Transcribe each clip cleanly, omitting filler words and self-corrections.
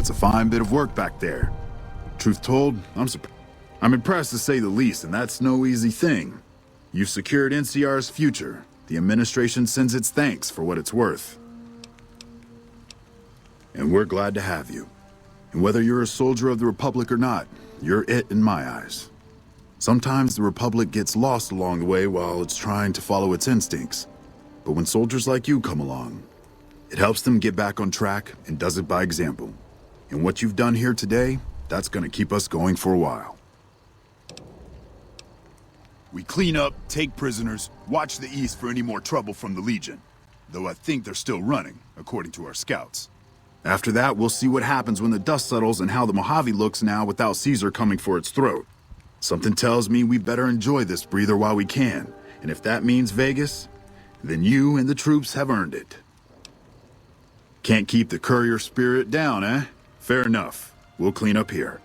That's a fine bit of work back there. Truth told, I'm impressed to say the least, and that's no easy thing. You've secured NCR's future. The administration sends its thanks for what it's worth. And we're glad to have you. And whether you're a soldier of the Republic or not, you're it in my eyes. Sometimes the Republic gets lost along the way while it's trying to follow its instincts. But when soldiers like you come along, it helps them get back on track and does it by example. And what you've done here today, that's gonna keep us going for a while. We clean up, take prisoners, watch the east for any more trouble from the Legion. Though I think they're still running, according to our scouts. After that, we'll see what happens when the dust settles and how the Mojave looks now without Caesar coming for its throat. Something tells me we better enjoy this breather while we can. And if that means Vegas, then you and the troops have earned it. Can't keep the courier spirit down, eh? Fair enough. We'll clean up here.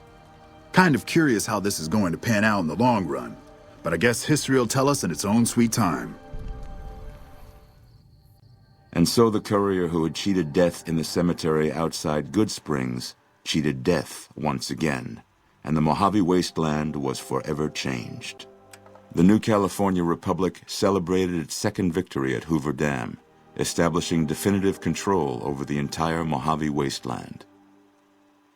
Kind of curious how this is going to pan out in the long run. But I guess history will tell us in its own sweet time. And so the courier who had cheated death in the cemetery outside Good Springs cheated death once again, and the Mojave wasteland was forever changed. The new California Republic celebrated its second victory at Hoover Dam, establishing definitive control over the entire Mojave wasteland.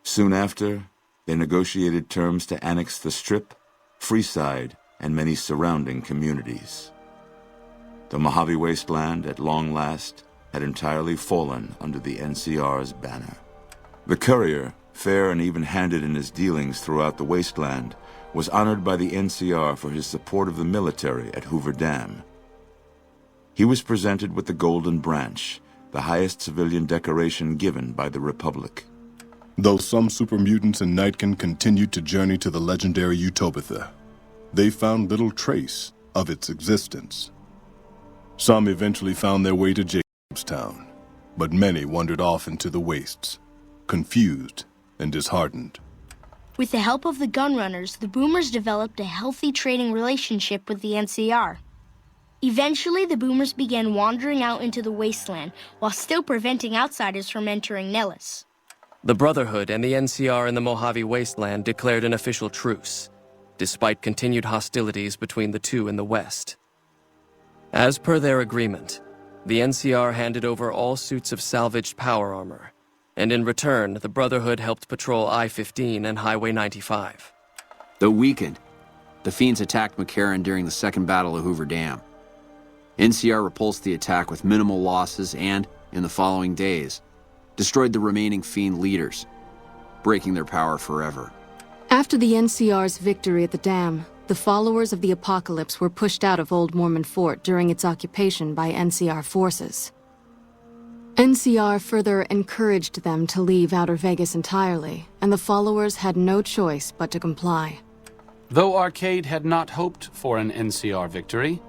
Soon after, they negotiated terms to annex the Strip, Freeside, and many surrounding communities. The Mojave wasteland, at long last, had entirely fallen under the NCR's banner. The courier, fair and even-handed in his dealings throughout the wasteland, was honored by the NCR for his support of the military at Hoover Dam. He was presented with the Golden Branch, the highest civilian decoration given by the Republic. Though some super mutants in Nightkin continued to journey to the legendary Utopia, they found little trace of its existence. Some eventually found their way to Jacobstown, but many wandered off into the wastes, confused and disheartened. With the help of the Gunrunners, the Boomers developed a healthy trading relationship with the NCR. Eventually, the Boomers began wandering out into the wasteland while still preventing outsiders from entering Nellis. The Brotherhood and the NCR in the Mojave wasteland declared an official truce, despite continued hostilities between the two in the west. As per their agreement, the NCR handed over all suits of salvaged power armor, and in return, the Brotherhood helped patrol I-15 and Highway 95. Though weakened, the Fiends attacked McCarran during the Second Battle of Hoover Dam. NCR repulsed the attack with minimal losses and, in the following days, destroyed the remaining Fiend leaders, breaking their power forever. After the NCR's victory at the dam, the followers of the Apocalypse were pushed out of Old Mormon Fort during its occupation by NCR forces. NCR further encouraged them to leave Outer Vegas entirely, and the followers had no choice but to comply. Though Arcade had not hoped for an NCR victory,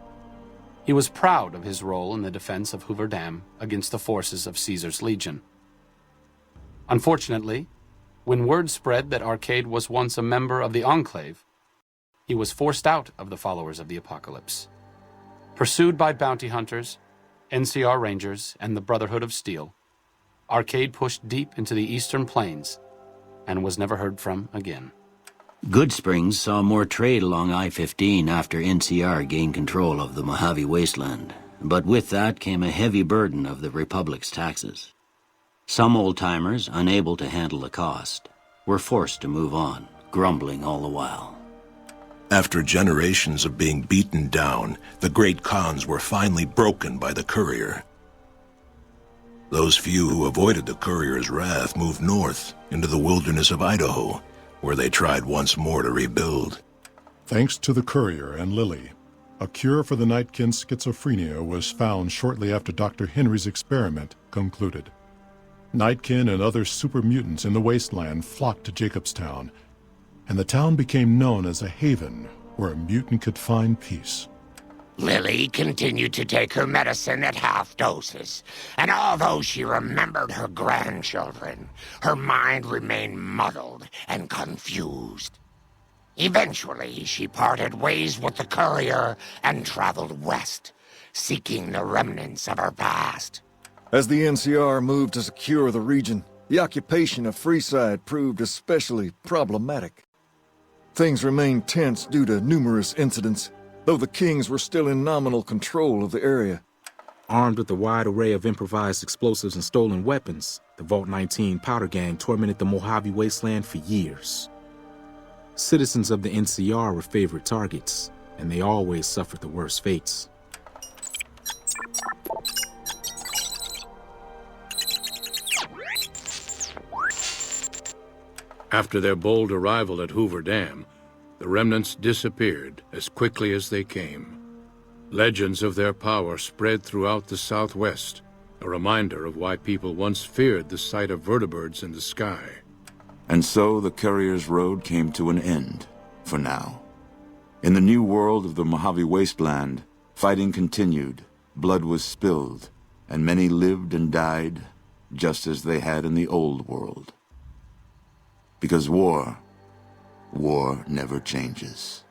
he was proud of his role in the defense of Hoover Dam against the forces of Caesar's Legion. Unfortunately, when word spread that Arcade was once a member of the Enclave, he was forced out of the followers of the Apocalypse. Pursued by bounty hunters, NCR Rangers, and the Brotherhood of Steel, Arcade pushed deep into the eastern plains and was never heard from again. Good Springs saw more trade along I-15 after NCR gained control of the Mojave wasteland, but with that came a heavy burden of the Republic's taxes. Some old-timers, unable to handle the cost, were forced to move on, grumbling all the while. After generations of being beaten down, the great Khans were finally broken by the courier. Those few who avoided the courier's wrath moved north into the wilderness of Idaho, where they tried once more to rebuild. Thanks to the courier and Lily, a cure for the Nightkin's schizophrenia was found shortly after Dr. Henry's experiment concluded. Nightkin and other super mutants in the wasteland flocked to Jacobstown, and the town became known as a haven where a mutant could find peace. Lily continued to take her medicine at half doses, and although she remembered her grandchildren, her mind remained muddled and confused. Eventually, she parted ways with the courier and traveled west, seeking the remnants of her past. As the NCR moved to secure the region, The occupation of Freeside proved especially problematic. Things remained tense due to numerous incidents, though the Kings were still in nominal control of the area. Armed with a wide array of improvised explosives and stolen weapons, the Vault 19 Powder Gang tormented the Mojave Wasteland for years. Citizens of the NCR were favorite targets, and they always suffered the worst fates. After their bold arrival at Hoover Dam, the remnants disappeared as quickly as they came. Legends of their power spread throughout the Southwest, a reminder of why people once feared the sight of vertibirds in the sky. And so the Courier's Road came to an end, for now. In the new world of the Mojave Wasteland, fighting continued, blood was spilled, and many lived and died just as they had in the old world. Because war never changes.